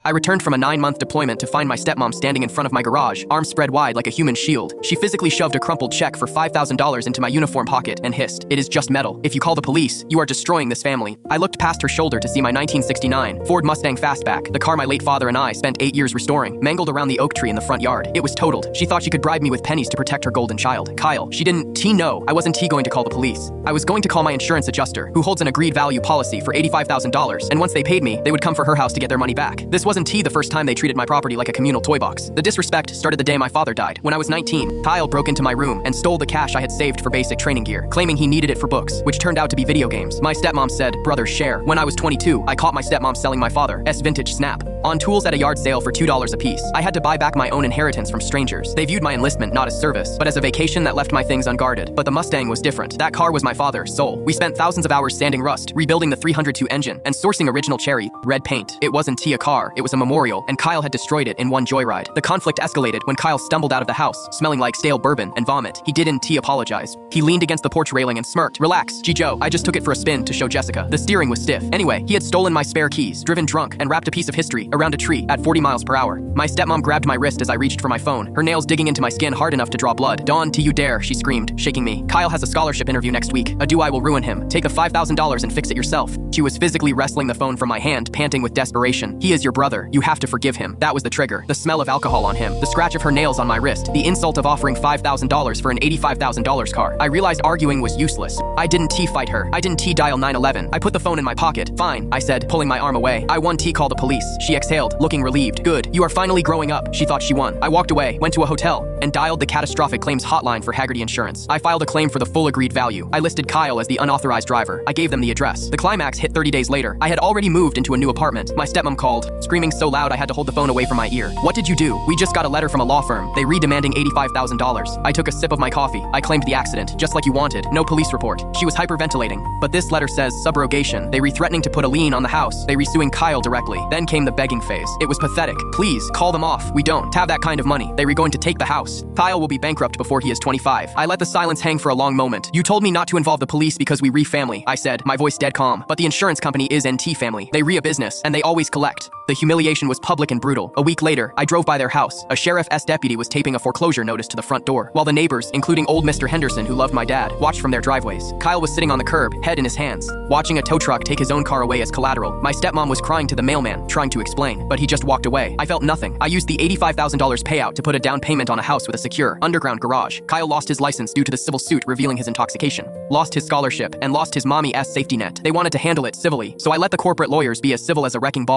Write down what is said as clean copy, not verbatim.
I returned from a 9-month deployment to find my stepmom standing in front of my garage, arms spread wide like a human shield. She physically shoved a crumpled check for $5,000 into my uniform pocket and hissed, "It is just metal. If you call the police, you are destroying this family." I looked past her shoulder to see my 1969 Ford Mustang Fastback, the car my late father and I spent 8 years restoring, mangled around the oak tree in the front yard. It was totaled. She thought she could bribe me with pennies to protect her golden child. Kyle, she didn't know I wasn't going to call the police. I was going to call my insurance adjuster, who holds an agreed value policy for $85,000, and once they paid me, they would come for her house to get their money back. This wasn't the first time they treated my property like a communal toy box. The disrespect started the day my father died. When I was 19, Kyle broke into my room and stole the cash I had saved for basic training gear, claiming he needed it for books, which turned out to be video games. My stepmom said, "Brothers share." When I was 22, I caught my stepmom selling my father's vintage Snap on tools at a yard sale for $2 a piece. I had to buy back my own inheritance from strangers. They viewed my enlistment not as service, but as a vacation that left my things unguarded. But the Mustang was different. That car was my father's soul. We spent thousands of hours sanding rust, rebuilding the 302 engine, and sourcing original cherry red paint. It wasn't a car, it was a memorial, and Kyle had destroyed it in one joyride. The conflict escalated when Kyle stumbled out of the house, smelling like stale bourbon and vomit. He didn't apologize. He leaned against the porch railing and smirked. "Relax, Joe. I just took it for a spin to show Jessica." The steering was stiff. Anyway, he had stolen my spare keys, driven drunk, and wrapped a piece of history around a tree at 40 miles per hour. My stepmom grabbed my wrist as I reached for my phone, her nails digging into my skin hard enough to draw blood. "Dawn, you dare," she screamed, shaking me. "Kyle has a scholarship interview next week. I will ruin him. Take the $5,000 and fix it yourself." She was physically wrestling the phone from my hand, panting with desperation. "He is your brother. You have to forgive him." That was the trigger. The smell of alcohol on him, the scratch of her nails on my wrist, the insult of offering $5,000 for an $85,000 car. I realized arguing was useless. I didn't fight her. I didn't dial 911. I put the phone in my pocket. "Fine," I said, pulling my arm away. "I won. Call the police." She exhaled, looking relieved. "Good. You are finally growing up." She thought she won. I walked away, went to a hotel, and dialed the catastrophic claims hotline for Haggerty Insurance. I filed a claim for the full agreed value. I listed Kyle as the unauthorized driver. I gave them the address. The climax hit 30 days later. I had already moved into a new apartment. My stepmom called, screaming so loud I had to hold the phone away from my ear. "What did you do?" "We just got a letter from a law firm. They demanding $85,000. I took a sip of my coffee. "I claimed the accident, just like you wanted. No police report." She was hyperventilating. "But this letter says subrogation. They threatening to put a lien on the house. They suing Kyle directly." Then came the begging phase. It was pathetic. "Please, call them off. We don't have that kind of money. They going to take the house. Kyle will be bankrupt before he is 25. I let the silence hang for a long moment. "You told me not to involve the police because we family," I said, my voice dead calm. "But the insurance company is NT family. They a business, and they always collect." The humiliation was public and brutal. A week later, I drove by their house. A sheriff's deputy was taping a foreclosure notice to the front door, while the neighbors, including old Mr. Henderson who loved my dad, watched from their driveways. Kyle was sitting on the curb, head in his hands, watching a tow truck take his own car away as collateral. My stepmom was crying to the mailman, trying to explain, but he just walked away. I felt nothing. I used the $85,000 payout to put a down payment on a house with a secure, underground garage. Kyle lost his license due to the civil suit revealing his intoxication, lost his scholarship, and lost his mommy's safety net. They wanted to handle it civilly, so I let the corporate lawyers be as civil as a wrecking ball.